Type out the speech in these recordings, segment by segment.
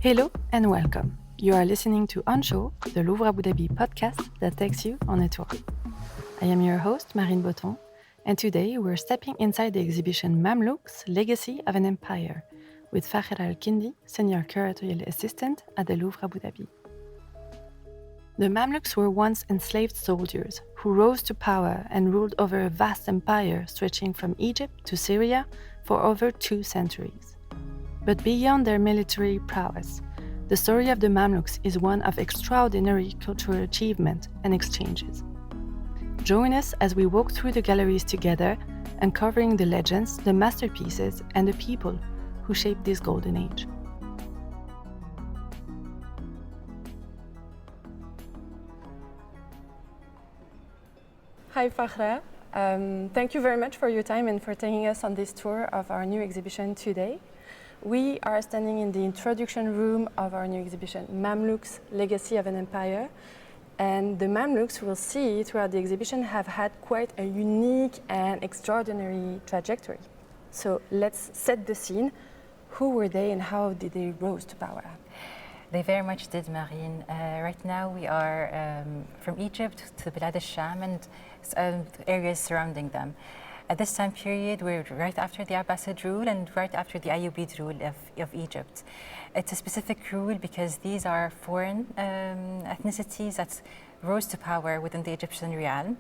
Hello and welcome. You are listening to On Show, the Louvre Abu Dhabi podcast that takes you on a tour. I am your host, Marine Botton, and today we're stepping inside the exhibition Mamluks, Legacy of an Empire, with Fakhera Alkindi, Senior Curatorial Assistant at the Louvre Abu Dhabi. The Mamluks were once enslaved soldiers who rose to power and ruled over a vast empire stretching from Egypt to Syria for over 2 centuries. But beyond their military prowess, the story of the Mamluks is one of extraordinary cultural achievement and exchanges. Join us as we walk through the galleries together, uncovering the legends, the masterpieces, and the people who shaped this golden age. Hi, Fakhera. Thank you very much for your time and for taking us on this tour of our new exhibition today. We are standing in the introduction room of our new exhibition, Mamluks, Legacy of an Empire. And the Mamluks, we'll see throughout the exhibition, have had quite a unique and extraordinary trajectory. So let's set the scene. Who were they and how did they rise to power? They very much did, Marine. Right now we are from Egypt to Bilad al-Sham and areas surrounding them. At this time period, we're right after the Abbasid rule and right after the Ayyubid rule of Egypt. It's a specific rule because these are foreign ethnicities that rose to power within the Egyptian realm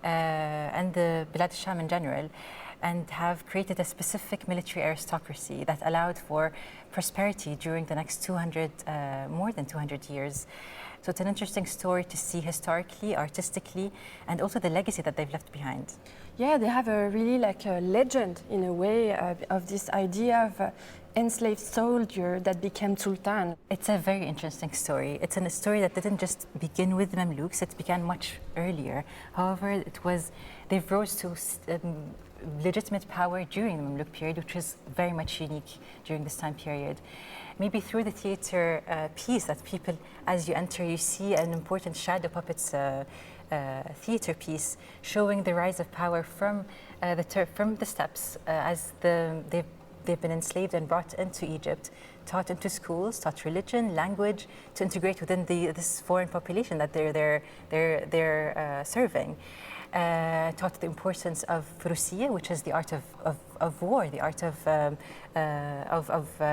and the Bilad al-Sham in general, and have created a specific military aristocracy that allowed for prosperity during the next more than 200 years. So it's an interesting story to see historically, artistically, and also the legacy that they've left behind. Yeah, they have a really like a legend in a way of this idea of enslaved soldier that became sultan. It's a very interesting story. It's a story that didn't just begin with the Mamluks, it began much earlier. However, they've rose to legitimate power during the Mamluk period, which is very much unique during this time period. Maybe through the theater piece that people, as you enter, you see an important shadow puppets theater piece showing the rise of power from the steppes as they've been enslaved and brought into Egypt, taught into schools, taught religion, language, to integrate within this foreign population that they're serving. Taught the importance of Furusiya, which is the art of war, the art of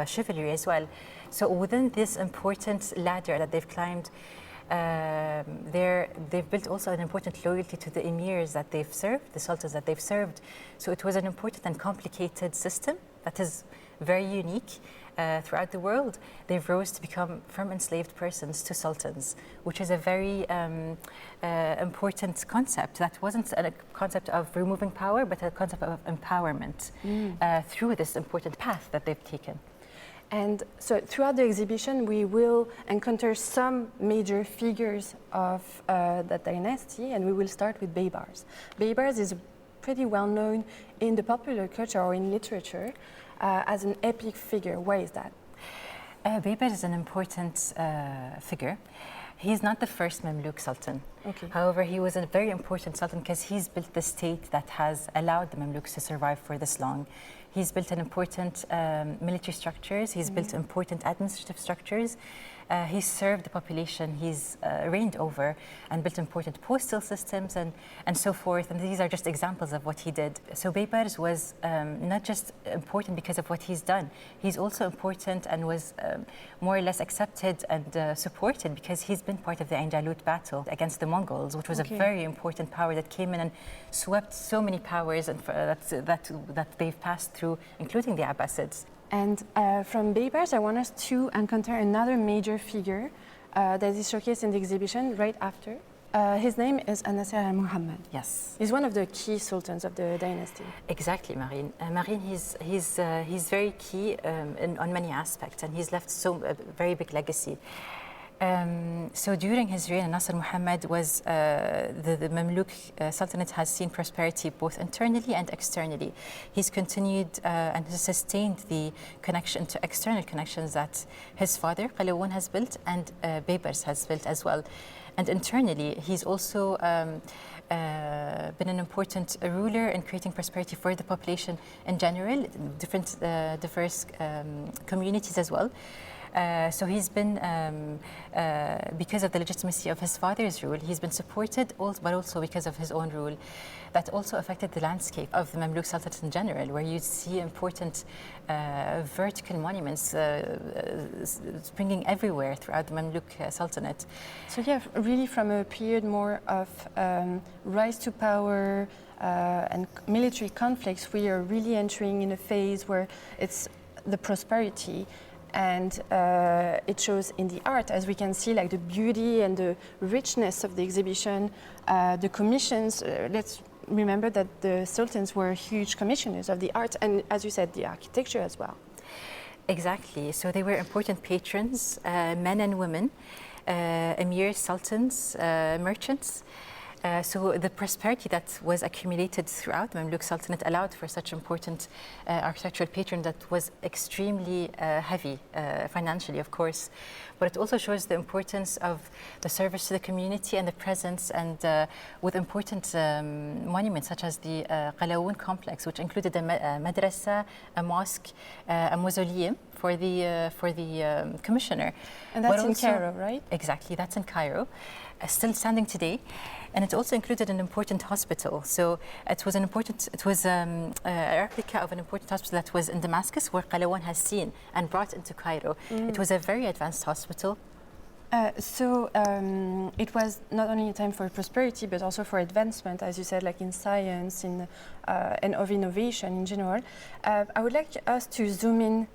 chivalry as well. So within this important ladder that they've climbed, they've built also an important loyalty to the emirs that they've served, the sultans that they've served. So it was an important and complicated system that is very unique throughout the world. They've rose to become from enslaved persons to sultans, which is a very important concept. That wasn't a concept of removing power, but a concept of empowerment through this important path that they've taken. And so throughout the exhibition, we will encounter some major figures of that dynasty, and we will start with Baybars. Baybars is pretty well known in the popular culture or in literature as an epic figure. Why is that? Baybars is an important figure. He's not the first Mamluk sultan. Okay. However, he was a very important sultan because he's built the state that has allowed the Mamluks to survive for this long. He's built an important military structures. He's built important administrative structures. He's served the population. He's reigned over and built important postal systems and so forth. And these are just examples of what he did. So Baybars was not just important because of what he's done. He's also important and was more or less accepted and supported because he's been part of the Ain Jalut battle against the Mongols, which was a very important power that came in and swept so many powers and that they've passed through, including the Abbasids. And from Baybars, I want us to encounter another major figure that is showcased in the exhibition right after. His name is An-Nasir al-Muhammad. Yes. He's one of the key sultans of the dynasty. Exactly, Marine. Marine, he's very key on many aspects, and he's left a very big legacy. So during his reign, Nasser Muhammad was the Mamluk Sultanate has seen prosperity both internally and externally. He's continued and has sustained the connection to external connections that his father Qalawun has built and Baybars has built as well. And internally, he's also been an important ruler in creating prosperity for the population in general, different diverse communities as well. So he's been, because of the legitimacy of his father's rule, he's been supported, but also because of his own rule, that also affected the landscape of the Mamluk Sultanate in general, where you see important vertical monuments springing everywhere throughout the Mamluk Sultanate. So yeah, really from a period more of rise to power and military conflicts, we are really entering in a phase where it's the prosperity. And it shows in the art, as we can see, like the beauty and the richness of the exhibition, the commissions. Let's remember that the sultans were huge commissioners of the art, and as you said, the architecture as well. Exactly. So they were important patrons, men and women, emirs, sultans, merchants. So the prosperity that was accumulated throughout the Mamluk Sultanate allowed for such important architectural patron that was extremely heavy financially, of course. But it also shows the importance of the service to the community and the presence, and with important monuments such as the Qalawun complex, which included a madrasa, a mosque, a mausoleum for the commissioner. And that's in Cairo, right? Exactly, that's in Cairo, still standing today. And it also included an important hospital. So it was a replica of an important hospital that was in Damascus, where Qalawun has seen and brought into Cairo. It was a very advanced hospital. It was not only a time for prosperity, but also for advancement, as you said, like in science, and of innovation in general. I would like us to zoom in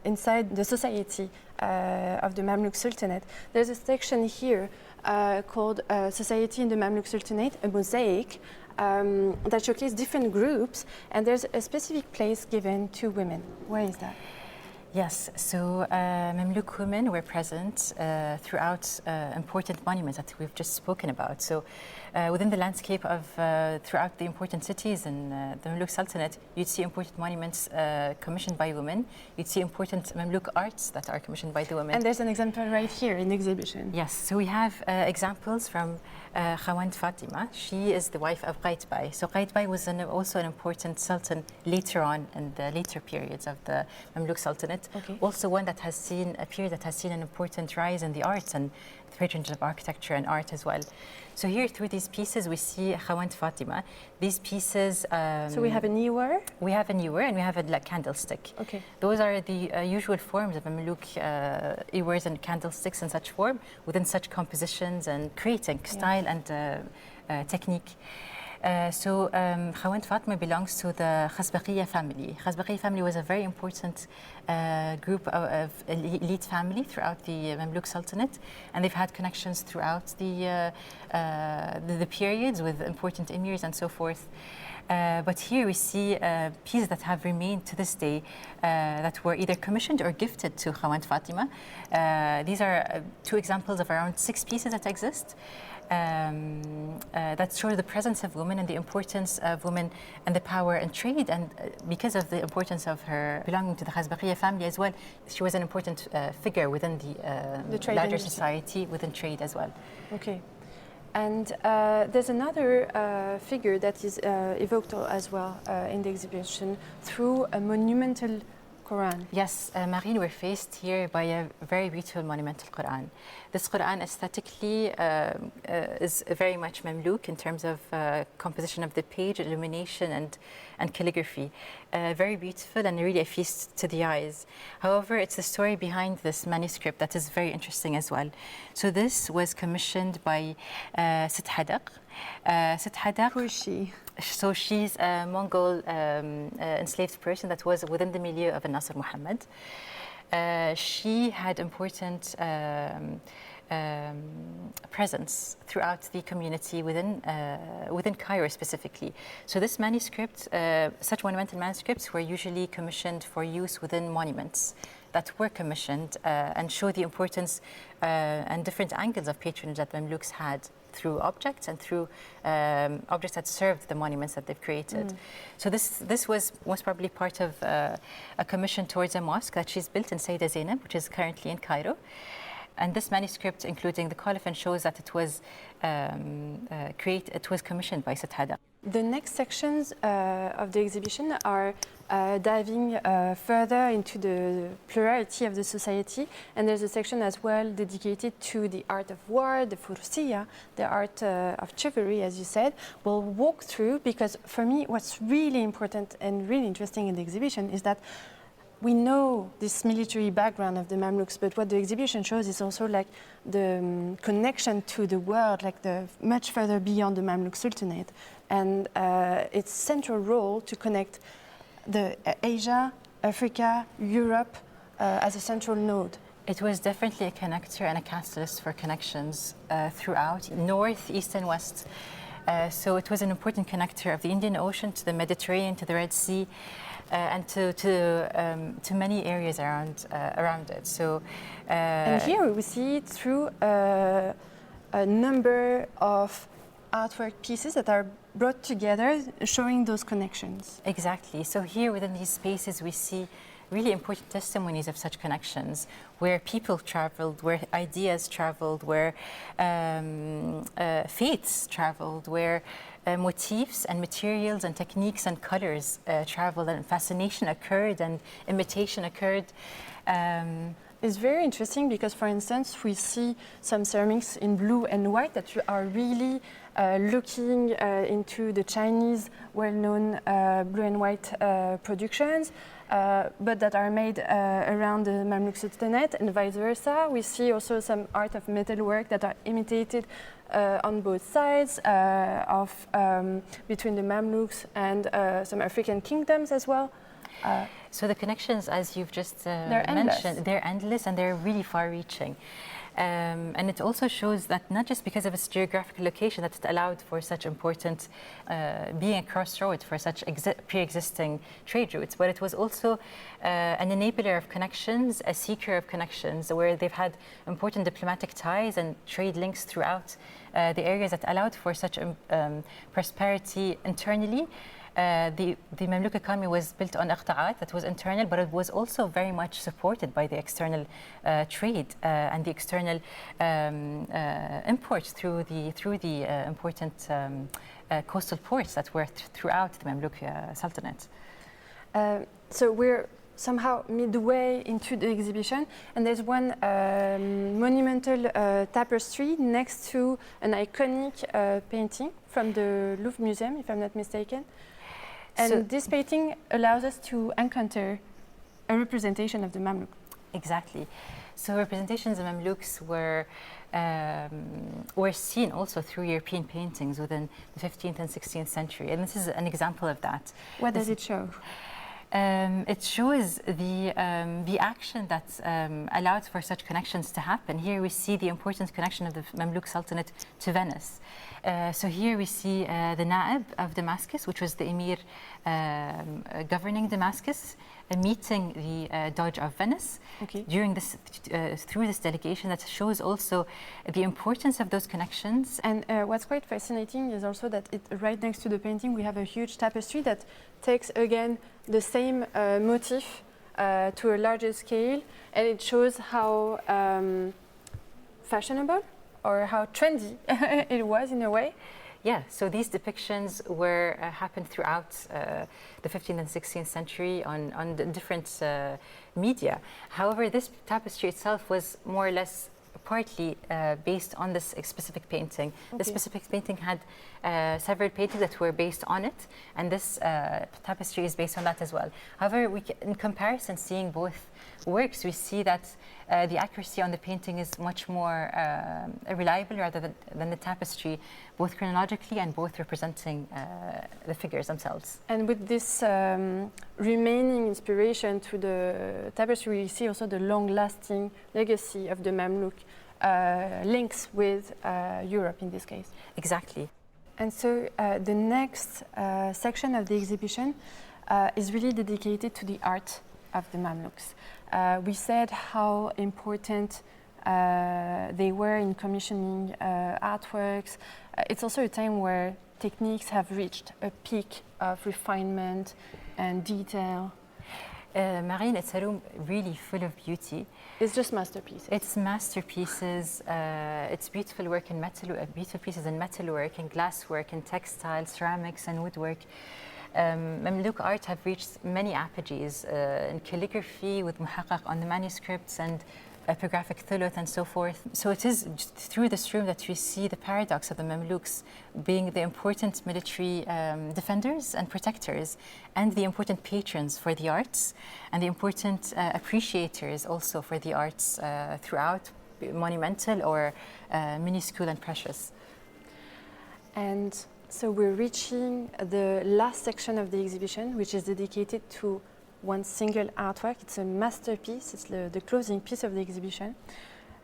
inside the society of the Mamluk Sultanate. There's a section here called Society in the Mamluk Sultanate, a mosaic that showcases different groups, and there's a specific place given to women. Why is that? Yes, so Mamluk women were present throughout important monuments that we've just spoken about. So within the landscape of throughout the important cities in the Mamluk Sultanate, you'd see important monuments commissioned by women. You'd see important Mamluk arts that are commissioned by the women. And there's an example right here in the exhibition. Yes, so we have examples from Khawant Fatima. She is the wife of Qaitbay. So Qaitbay was also an important sultan later on in the later periods of the Mamluk Sultanate. Okay. Also one that has seen a period that has seen an important rise in the arts and the patronage of architecture and art as well. So here through these pieces we see Khawant Fatima. These pieces... so we have a newer? We have a newer and we have a candlestick. Okay. Those are the usual forms of Mamluk ewers and candlesticks in such form, within such compositions and creating style and technique. So Khawant Fatima belongs to the Khazbaqiya family. Khazbaqiya family was a very important group of elite family throughout the Mamluk Sultanate, and they've had connections throughout the periods with important emirs and so forth. But here we see pieces that have remained to this day that were either commissioned or gifted to Khawant Fatima. These are two examples of around 6 pieces that exist. That show the presence of women and the importance of women and the power and trade, and because of the importance of her belonging to the Khazbaqiya family as well, she was an important figure within the larger industry. society, within trade as well. Okay. And there's another figure that is evoked as well in the exhibition through a monumental Quran. Yes, Marine, we're faced here by a very beautiful monumental Quran. This Quran aesthetically is very much Mamluk in terms of composition of the page, illumination and calligraphy. Very beautiful and really a feast to the eyes. However, it's the story behind this manuscript that is very interesting as well. So this was commissioned by Sit Hadaq. Sit Hadaq. Who is she? So she's a Mongol enslaved person that was within the milieu of Nasr Muhammad. She had important presence throughout the community within Cairo specifically. So this manuscript, such monumental manuscripts were usually commissioned for use within monuments that were commissioned and show the importance and different angles of patronage that Mamluks had through objects and through objects that served the monuments that they've created. So this was most probably part of a commission towards a mosque that she's built in Sayyida Zainab, which is currently in Cairo. And this manuscript, including the colophon, shows that it was commissioned by Sit Hadaq. The next sections of the exhibition are diving further into the plurality of the society, and there's a section as well dedicated to the art of war, the fursiya, the art of chivalry, as you said. We'll walk through, because for me what's really important and really interesting in the exhibition is that we know this military background of the Mamluks, but what the exhibition shows is also like the connection to the world, like the much further beyond the Mamluk Sultanate, and its central role to connect the Asia, Africa, Europe as a central node. It was definitely a connector and a catalyst for connections throughout North, East, and West. So it was an important connector of the Indian Ocean to the Mediterranean, to the Red Sea, and to many areas around it. So, and here we see it through a number of artwork pieces that are brought together, showing those connections. Exactly. So here within these spaces we see really important testimonies of such connections, where people traveled, where ideas traveled, where faiths traveled, where motifs and materials and techniques and colors traveled, and fascination occurred and imitation occurred. It's very interesting because, for instance, we see some ceramics in blue and white that are really looking into the Chinese well-known blue and white productions, but that are made around the Mamluk Sultanate, and vice versa. We see also some art of metalwork that are imitated on both sides between the Mamluks and some African kingdoms as well. So the connections, as you've just mentioned, they're endless and they're really far-reaching. And it also shows that not just because of its geographical location that it allowed for such important, being a crossroad for such pre-existing trade routes, but it was also an enabler of connections, a seeker of connections, where they've had important diplomatic ties and trade links throughout the areas that allowed for such prosperity internally. The Mamluk economy was built on iqta'at, that was internal, but it was also very much supported by the external trade and the external imports through the important coastal ports that were throughout the Mamluk Sultanate. So we're somehow midway into the exhibition, and there's one monumental tapestry next to an iconic painting from the Louvre Museum, if I'm not mistaken. And so this painting allows us to encounter a representation of the Mamluk. Exactly. So representations of Mamluks were seen also through European paintings within the 15th and 16th century. And this is an example of that. What does it show? It shows the action that allowed for such connections to happen. Here we see the important connection of the Mamluk Sultanate to Venice. So here we see the Na'ib of Damascus, which was the emir governing Damascus, meeting the Doge of Venice. Okay. During this, through this delegation, that shows also the importance of those connections. And what's quite fascinating is also that right next to the painting we have a huge tapestry that takes again the same motif to a larger scale, and it shows how fashionable or how trendy it was in a way. Yeah, so these depictions were happened throughout the 15th and 16th century on the different media. However, this tapestry itself was more or less partly based on this specific painting. Okay. The specific painting had several paintings that were based on it, and this tapestry is based on that as well. However, in comparison, seeing both works, we see that the accuracy on the painting is much more reliable rather than the tapestry, both chronologically and both representing the figures themselves. And with this remaining inspiration to the tapestry, we see also the long-lasting legacy of the Mamluk links with Europe in this case. Exactly. And so the next section of the exhibition is really dedicated to the art of the Mamluks. We said how important they were in commissioning artworks. It's also a time where techniques have reached a peak of refinement and detail. Marine, it's a room really full of beauty. It's just masterpieces. It's masterpieces. It's beautiful work in beautiful pieces in metalwork, in glasswork, in textile, ceramics, and woodwork. Mamluk art have reached many apogees in calligraphy with muhaqqaq on the manuscripts and epigraphic thuluth and so forth. So it is through this room that we see the paradox of the Mamluks being the important military defenders and protectors, and the important patrons for the arts, and the important appreciators also for the arts throughout, monumental or minuscule and precious. And so we're reaching the last section of the exhibition, which is dedicated to one single artwork. It's a masterpiece. It's the closing piece of the exhibition.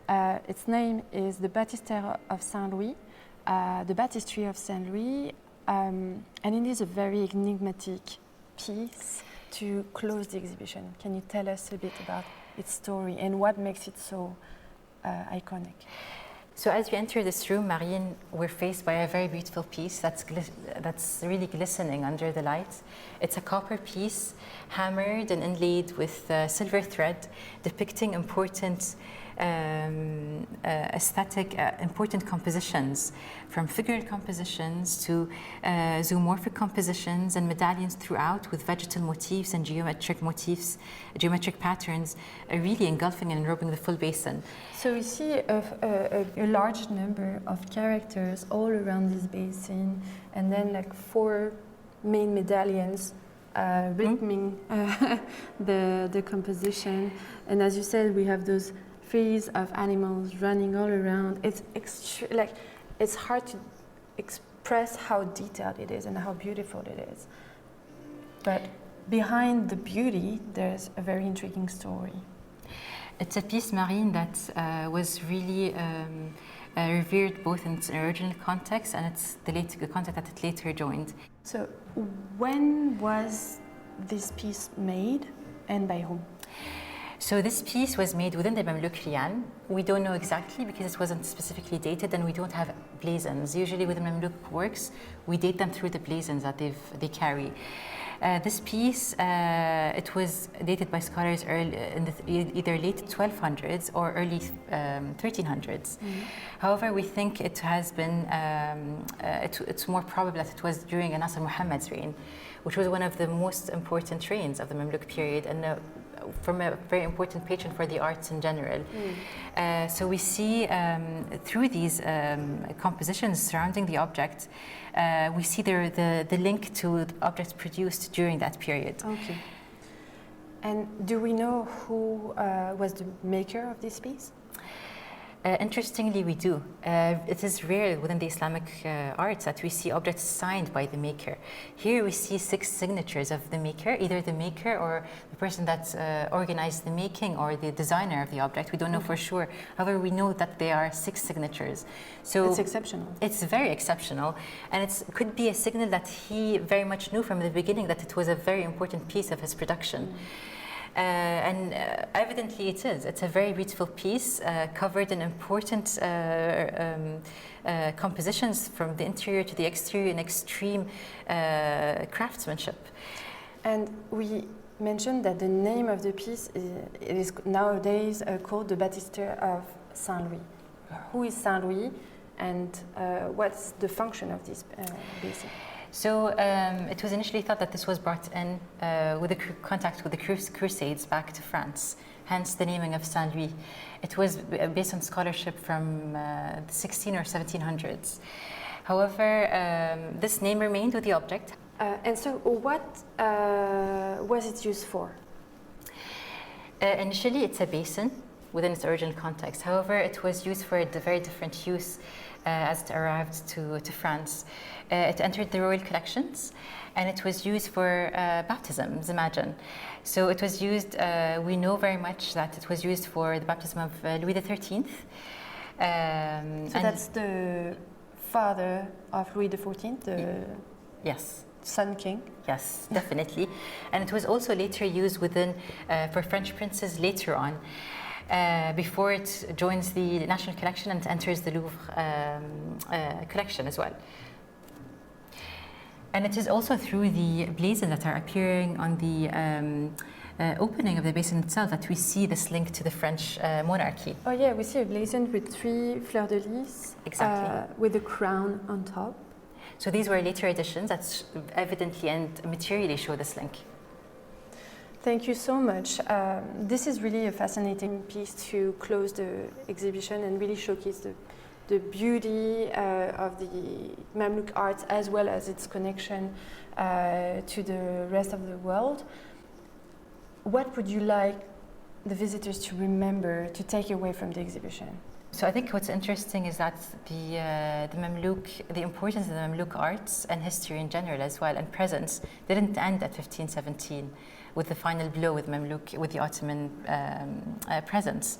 Its name is the Baptistère of Saint Louis, the Baptistry of Saint Louis, and it is a very enigmatic piece to close the exhibition. Can you tell us a bit about its story and what makes it so iconic? So as we enter this room, Marine, we're faced by a very beautiful piece that's really glistening under the light. It's a copper piece, hammered and inlaid with silver thread, depicting important aesthetic, important compositions, from figural compositions to zoomorphic compositions and medallions throughout, with vegetal motifs and geometric motifs, geometric patterns, really engulfing and enrobing the full basin. So we see a large number of characters all around this basin, and then like 4 main medallions rhythming the composition. And as you said, we have those frieze of animals running all around. It's hard to express how detailed it is and how beautiful it is. But behind the beauty, there's a very intriguing story. It's a piece, Marine, that was really revered both in its original context and the context that it later joined. So when was this piece made and by whom? So this piece was made within the Mamluk Riyan. We don't know exactly because it wasn't specifically dated, and we don't have blazons. Usually with the Mamluk works, we date them through the blazons that they carry. This piece, it was dated by scholars in either late 1200s or early 1300s. However, we think it has been, it's more probable that it was during Nasr Muhammad's reign, which was one of the most important reigns of the Mamluk period, and from a very important patron for the arts in general. So we see through these compositions surrounding the object, we see the link to the objects produced during that period. Okay. And do we know who was the maker of this piece? Interestingly, we do. It is rare within the Islamic arts that we see objects signed by the maker. Here we see 6 signatures of the maker, either the maker or the person that organized the making or the designer of the object. We don't know for sure. However, we know that there are 6 signatures. So it's exceptional. It's very exceptional, and it could be a signal that he very much knew from the beginning that it was a very important piece of his production. And evidently it is. It's a very beautiful piece, covered in important compositions from the interior to the exterior in extreme craftsmanship. And we mentioned that the name of the piece is nowadays called the Baptistère of Saint Louis. Who is Saint Louis, and what's the function of this basin? So it was initially thought that this was brought in with the contact with the Crusades back to France, hence the naming of Saint Louis. It was based on scholarship from the 16 or 1700s. However, this name remained with the object. And so what was it used for? Initially, it's a basin within its original context. However, it was used for a very different use as it arrived to France. It entered the royal collections, and it was used for baptisms, imagine. So it was used, we know very much that it was used for the baptism of Louis XIII. So that's the father of Louis XIV, the yes. Sun King? Yes, definitely. And it was also later used for French princes later on. Before it joins the National Collection and enters the Louvre collection as well. And it is also through the blazons that are appearing on the opening of the basin itself that we see this link to the French monarchy. Oh yeah, we see a blazon with 3 fleurs-de-lis. Exactly. With a crown on top. So these were later additions that evidently and materially show this link. Thank you so much. This is really a fascinating piece to close the exhibition and really showcase the beauty of the Mamluk art as well as its connection to the rest of the world. What would you like the visitors to remember, to take away from the exhibition? So I think what's interesting is that the Mamluk, the importance of the Mamluk arts and history in general as well, and presence, didn't end at 1517 with the final blow with Mamluk, with the Ottoman presence.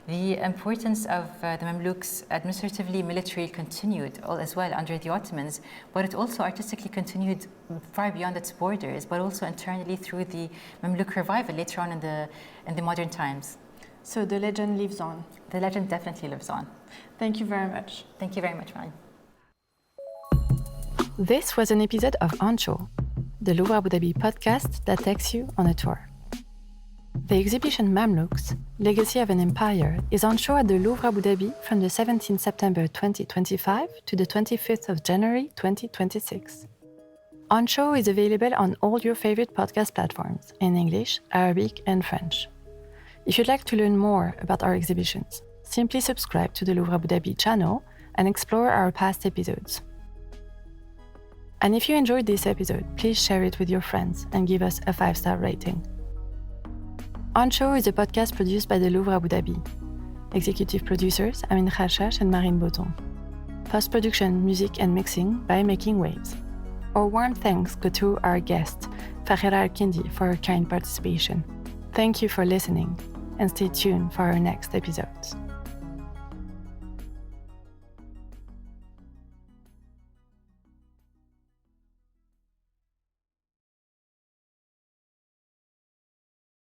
The importance of the Mamluks administratively, militarily continued as well under the Ottomans, but it also artistically continued far beyond its borders, but also internally through the Mamluk revival later on in the modern times. So the legend lives on. The legend definitely lives on. Thank you very much. Thank you very much, Marianne. This was an episode of On Show, the Louvre Abu Dhabi podcast that takes you on a tour. The exhibition Mamluks, Legacy of an Empire, is on show at the Louvre Abu Dhabi from the 17th September 2025 to the 25th of January 2026. On Show is available on all your favorite podcast platforms in English, Arabic, and French. If you'd like to learn more about our exhibitions, simply subscribe to the Louvre Abu Dhabi channel and explore our past episodes. And if you enjoyed this episode, please share it with your friends and give us a 5-star rating. On Show is a podcast produced by the Louvre Abu Dhabi. Executive producers Amin Kharshash and Marine Boton. Post-production, music and mixing by Making Waves. Our warm thanks go to our guest, Fakhera Alkindi, for her kind participation. Thank you for listening, and stay tuned for our next episodes.